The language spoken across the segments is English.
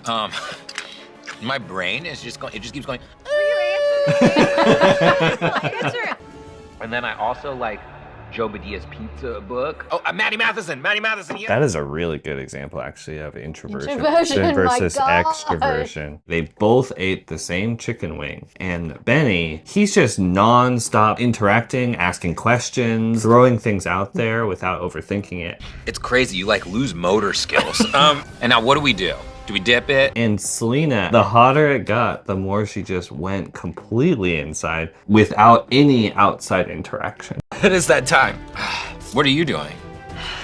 My brain is just going, it just keeps going. Answer it. And then I also like Joe Badia's pizza book. Oh, Maddie Matheson, yeah. That is a really good example, actually, of introversion Introversion, versus my God. extroversion. They both ate the same chicken wing. And Benny, he's just non-stop interacting, asking questions, throwing things out there without overthinking it. It's crazy, you like lose motor skills. And now what do we do? Do we dip it? And Selena, the hotter it got, the more she just went completely inside without any outside interaction. It is that time. What are you doing?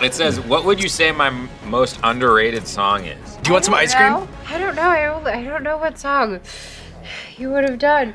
It says, what would you say my most underrated song is? Do you want some ice cream? I don't know. I don't know what song you would have done.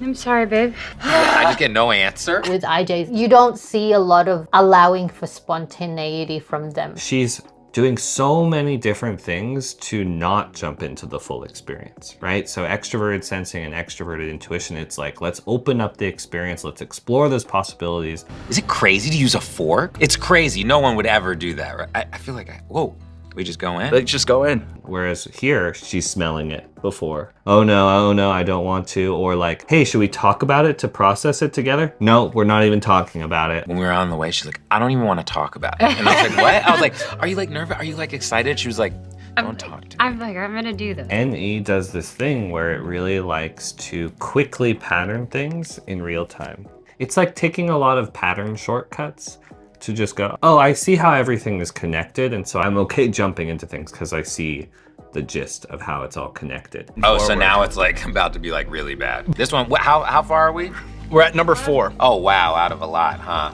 I'm sorry, babe. I just get no answer. With IJs, you don't see a lot of allowing for spontaneity from them. She's doing so many different things to not jump into the full experience, right? So extroverted sensing and extroverted intuition, it's like, let's open up the experience, let's explore those possibilities. Is it crazy to use a fork? It's crazy, no one would ever do that, right? I feel like, whoa, we just go in? Let's just go in. Whereas here, she's smelling it before. Oh no, I don't want to. Or like, hey, should we talk about it to process it together? No, we're not even talking about it. When we were on the way, she's like, I don't even want to talk about it. And I was like, what? I was like, are you like nervous? Are you like excited? She was like, don't talk to me. I'm like, I'm gonna do this. NE does this thing where it really likes to quickly pattern things in real time. It's like taking a lot of pattern shortcuts to just go, oh, I see how everything is connected, and so I'm okay jumping into things because I see the gist of how it's all connected. Oh, so now it's like about to be like really bad. This one, how far are we? We're at number 4. Oh, wow, out of a lot, huh?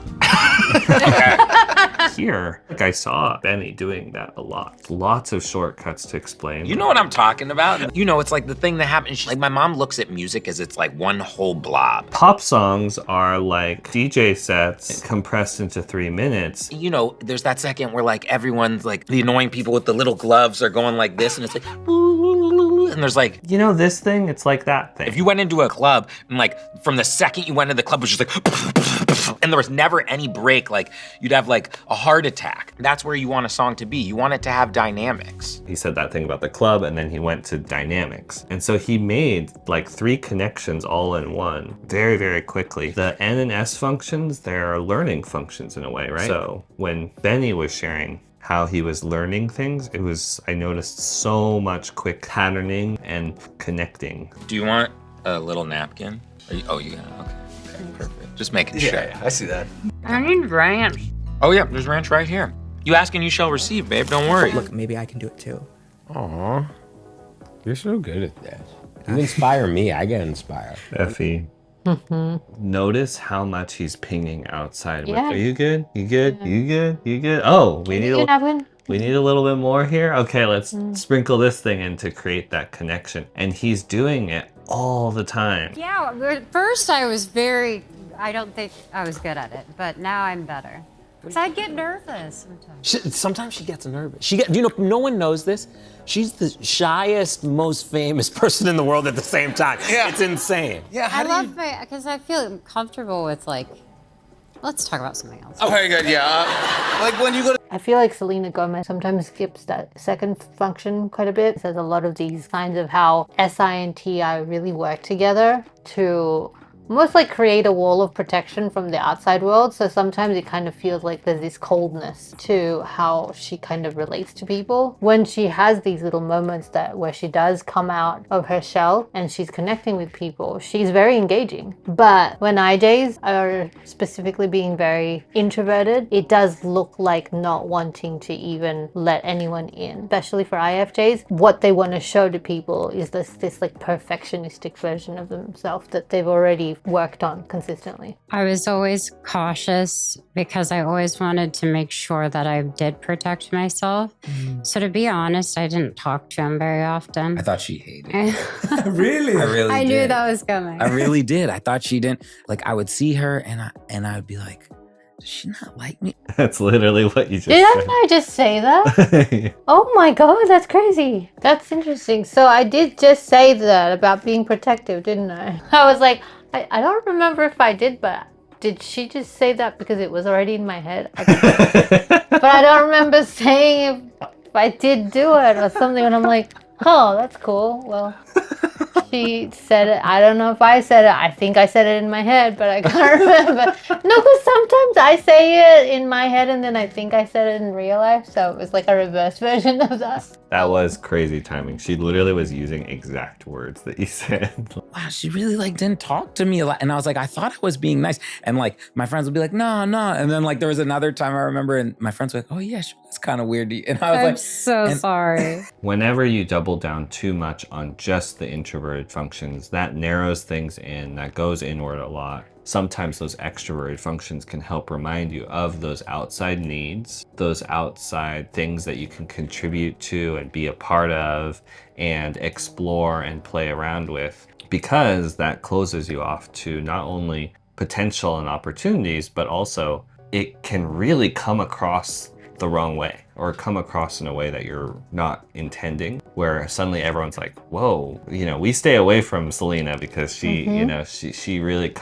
Okay. Here, like I saw Benny doing that a lot. Lots of shortcuts to explain. You know what I'm talking about? You know, it's like the thing that happens. Like my mom looks at music as it's like one whole blob. Pop songs are like DJ sets compressed into 3 minutes. You know, there's that second where like everyone's like, the annoying people with the little gloves are going like this, and it's like, and there's like, you know this thing? It's like that thing. if you went into a club and like from the second you went into the club, it was just like, and there was never any break, like you'd have like a heart attack. That's where you want a song to be. You want it to have dynamics. He said that thing about the club, and then he went to dynamics. And so he made like 3 connections all in one very, very quickly. The N and S functions, they're learning functions in a way, right? So when Benny was sharing how he was learning things, I noticed so much quick patterning and connecting. Do you want a little napkin? You got it, okay, perfect. Just making sure. Yeah, I see that. I need ranch. Oh yeah, there's ranch right here. You ask and you shall receive, babe, don't worry. Look, maybe I can do it too. Aw, you're so good at this. You inspire me, I get inspired. Effie. Notice how much he's pinging outside. Yeah. Are you good? You good? You good? You good? Oh, we need a little bit more here. Okay, let's sprinkle this thing in to create that connection. And he's doing it all the time. Yeah, at first I don't think I was good at it, but now I'm better. Because I get nervous sometimes. Sometimes she gets nervous. No one knows this. She's the shyest, most famous person in the world at the same time. Yeah. It's insane. Yeah, I love because I feel comfortable with like, let's talk about something else. Oh, very good, yeah. Like when you go to I feel like Selena Gomez sometimes skips that second function quite a bit. There's a lot of these signs of how SI and TI really work together to almost like create a wall of protection from the outside world. So sometimes it kind of feels like there's this coldness to how she kind of relates to people. When she has these little moments where she does come out of her shell and she's connecting with people, she's very engaging. But when IJs are specifically being very introverted, it does look like not wanting to even let anyone in. Especially for IFJs, what they want to show to people is this like perfectionistic version of themselves that they've already worked on consistently. I was always cautious because I always wanted to make sure that I did protect myself. So to be honest, I didn't talk to him very often. I thought she hated it. Really? I really I did. knew that was coming. I really did. I thought she didn't. Like, I would see her and I would be like, does she not like me? That's literally what you just Didn't said. I just say that? Oh my god, that's crazy. That's interesting. So I did just say that about being protective, didn't I? I was like, I don't remember if I did, but did she just say that because it was already in my head? But I don't remember saying if I did do it or something, and I'm like, Oh, that's cool. Well, she said it. I don't know if I said it. I think I said it in my head, but I can't remember. No, because sometimes I say it in my head and then I think I said it in real life. So it was like a reverse version of that. That was crazy timing. She literally was using exact words that you said. Wow, she really like didn't talk to me a lot. And I was like, I thought I was being nice. And like my friends would be like, no, no. And then like there was another time I remember and my friends were like, oh yeah, she was kind of weird. And I was I'm like, so sorry. Whenever you double down too much on just the introverted functions, that narrows things in, that goes inward a lot. Sometimes those extroverted functions can help remind you of those outside needs, those outside things that you can contribute to and be a part of and explore and play around with, because that closes you off to not only potential and opportunities, but also it can really come across the wrong way or come across in a way that you're not intending, where suddenly everyone's like, whoa, you know, we stay away from Selena because she, you know, she really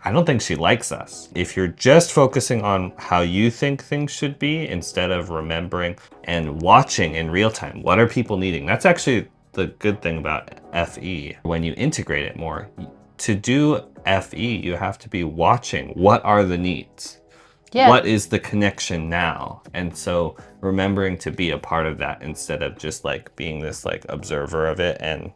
I don't think she likes us. If you're just focusing on how you think things should be instead of remembering and watching in real time, what are people needing? That's actually the good thing about FE. When you integrate it more, to do FE, you have to be watching what are the needs. Yeah. What is the connection now? And so remembering to be a part of that instead of just like being this like observer of it and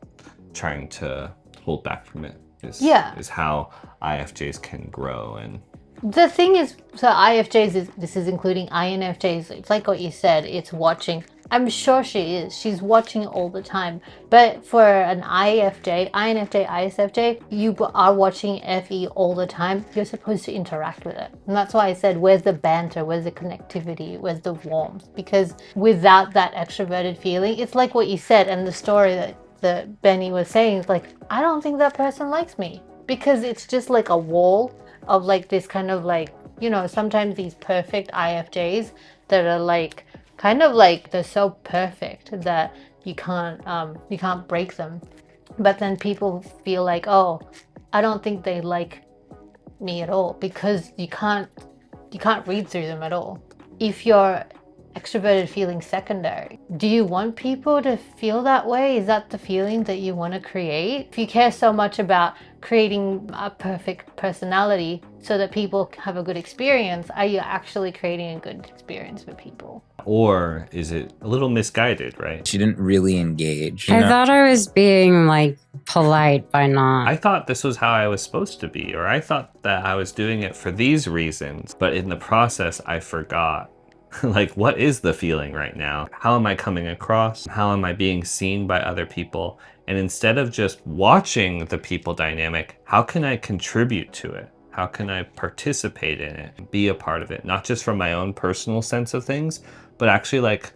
trying to hold back from it is how IFJs can grow. And The thing is, so IFJs, this is including INFJs, it's like what you said, it's watching. I'm sure she is. She's watching all the time. But for an INFJ, ISFJ, you are watching FE all the time. You're supposed to interact with it. And that's why I said, where's the banter? Where's the connectivity? Where's the warmth? Because without that extroverted feeling, it's like what you said and the story that Benny was saying, is like, I don't think that person likes me. Because it's just like a wall of like this kind of like, you know, sometimes these perfect IFJs that are like, kind of like they're so perfect that you can't break them. But then people feel like, oh, I don't think they like me at all, because you can't read through them at all. If you're extroverted feeling secondary, do you want people to feel that way? Is that the feeling that you want to create? If you care so much about creating a perfect personality so that people have a good experience, are you actually creating a good experience for people? or is it a little misguided, right? she didn't really engage. I thought I was being like polite by not. I thought this was how I was supposed to be, or I thought that I was doing it for these reasons, but in the process I forgot. Like, what is the feeling right now? How am I coming across? How am I being seen by other people? And instead of just watching the people dynamic, how can I contribute to it? How can I participate in it, be a part of it? Not just from my own personal sense of things, but actually like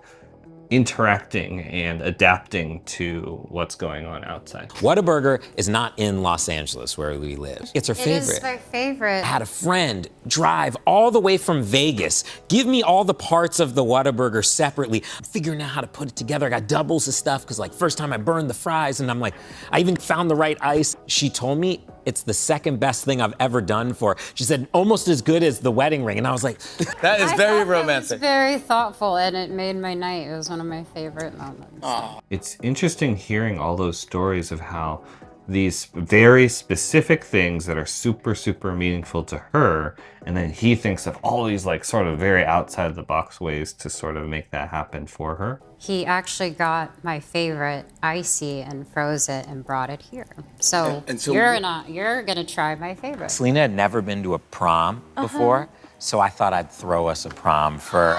interacting and adapting to what's going on outside. Whataburger is not in Los Angeles where we live. It's her favorite. It is my favorite. I had a friend drive all the way from Vegas, give me all the parts of the Whataburger separately, figuring out how to put it together. I got doubles of stuff because like first time I burned the fries and I'm like, I even found the right ice. She told me it's the second best thing I've ever done for. She said almost as good as the wedding ring. And I was like, That is I very thought romantic. It was very thoughtful and it made my night. It was one of my favorite moments. It's interesting hearing all those stories of how these very specific things that are super, super meaningful to her, and then he thinks of all these like sort of very outside of the box ways to sort of make that happen for her. He actually got my favorite icy and froze it and brought it here. So, And so- you're gonna try my favorite. Selena had never been to a prom before, so I thought I'd throw us a prom for,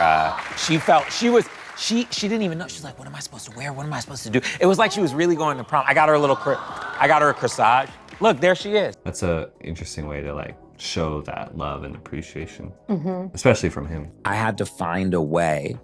she didn't even know. She's like, what am I supposed to wear? What am I supposed to do? It was like she was really going to prom. I got her a corsage. Look, there she is. That's a interesting way to like show that love and appreciation, especially from him. I had to find a way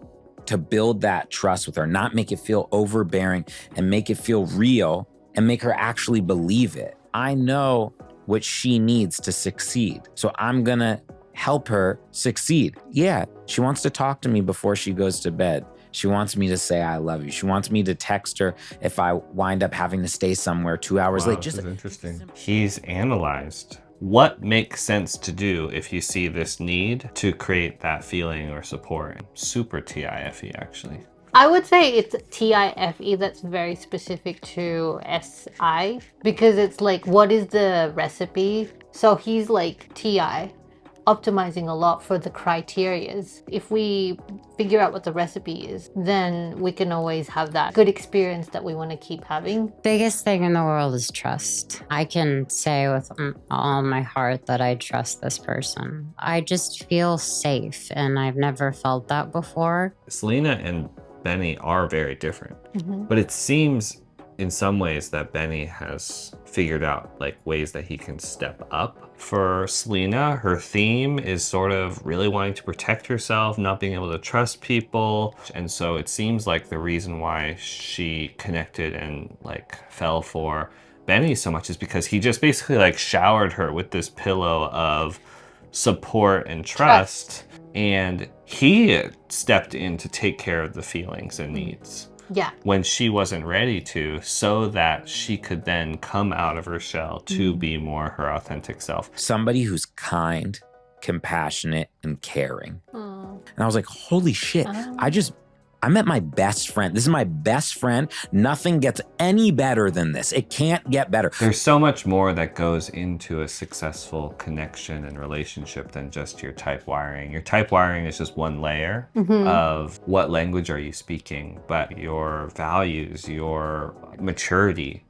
to build that trust with her, not make it feel overbearing and make it feel real and make her actually believe it. I know what she needs to succeed, so I'm gonna help her succeed. Yeah, she wants to talk to me before she goes to bed. She wants me to say I love you. She wants me to text her if I wind up having to stay somewhere 2 hours Wow, late. this is interesting. He's analyzed what makes sense to do if you see this need to create that feeling or support. Super TIFE actually. I would say it's TIFE that's very specific to SI because it's like, what is the recipe? So he's like TI, optimizing a lot for the criterias. If we figure out what the recipe is, then we can always have that good experience that we want to keep having. Biggest thing in the world is trust. I can say with all my heart that I trust this person. I just feel safe, and I've never felt that before. Selena and Benny are very different, but it seems in some ways that Benny has figured out like ways that he can step up. For Selena, her theme is sort of really wanting to protect herself, not being able to trust people. And so it seems like the reason why she connected and like fell for Benny so much is because he just basically like showered her with this pillow of support and trust. And he stepped in to take care of the feelings and needs. Yeah. When she wasn't ready to, so that she could then come out of her shell to be more her authentic self. Somebody who's kind, compassionate, and caring. And I was like, holy shit, I met my best friend. This is my best friend. Nothing gets any better than this. It can't get better. There's so much more that goes into a successful connection and relationship than just your type wiring. Your type wiring is just one layer of what language are you speaking, but your values, your maturity,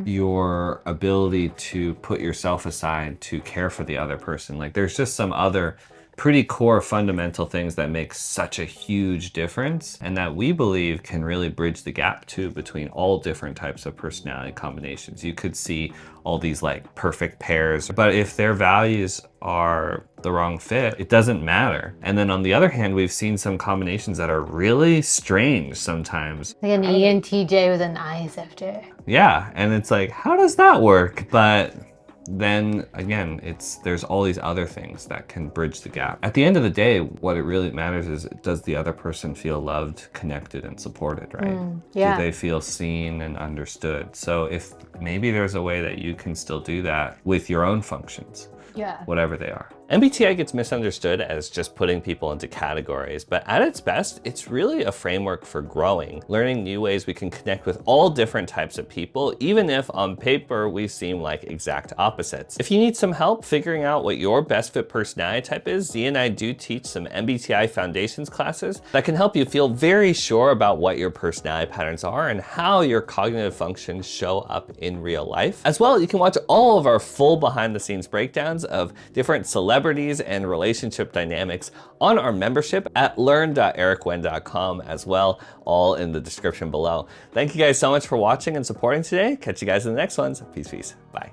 your ability to put yourself aside to care for the other person. Like there's just some other pretty core fundamental things that make such a huge difference and that we believe can really bridge the gap too between all different types of personality combinations. You could see all these like perfect pairs, but if their values are the wrong fit, it doesn't matter. And then on the other hand, we've seen some combinations that are really strange sometimes. Like an ENTJ with an ISFJ. Yeah, and it's like, how does that work? But then again, there's all these other things that can bridge the gap. At the end of the day, what it really matters is, does the other person feel loved, connected, and supported, right? Yeah. Do they feel seen and understood? So if maybe there's a way that you can still do that with your own functions, whatever they are. MBTI gets misunderstood as just putting people into categories, but at its best, it's really a framework for growing, learning new ways we can connect with all different types of people, even if on paper we seem like exact opposites. If you need some help figuring out what your best fit personality type is, Z and I do teach some MBTI foundations classes that can help you feel very sure about what your personality patterns are and how your cognitive functions show up in real life. As well, you can watch all of our full behind the scenes breakdowns of different celebrities and relationship dynamics on our membership at learn.ericwen.com as well, all in the description below. Thank you guys so much for watching and supporting today. Catch you guys in the next ones. Peace, peace. Bye.